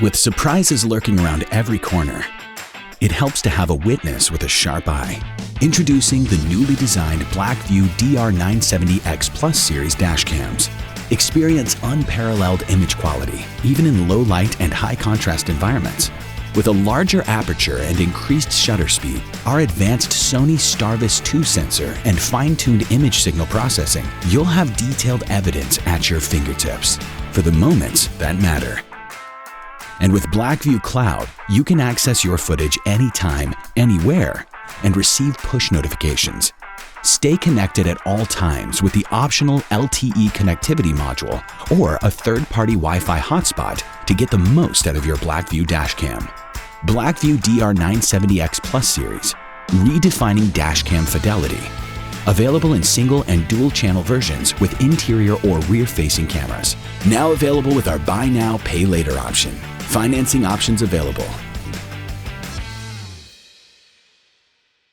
With surprises lurking around every corner, it helps to have a witness with a sharp eye. Introducing the newly designed BlackVue DR970X Plus series dashcams. Experience unparalleled image quality, even in low light and high contrast environments. With a larger aperture and increased shutter speed, our advanced Sony Starvis 2 sensor and fine-tuned image signal processing, you'll have detailed evidence at your fingertips for the moments that matter. And with BlackVue Cloud, you can access your footage anytime, anywhere, and receive push notifications. Stay connected at all times with the optional LTE connectivity module or a third-party Wi-Fi hotspot to get the most out of your BlackVue dashcam. BlackVue DR970X Plus series, redefining dashcam fidelity. Available in single and dual channel versions with interior or rear-facing cameras. Now available with our buy now, pay later option. Financing options available.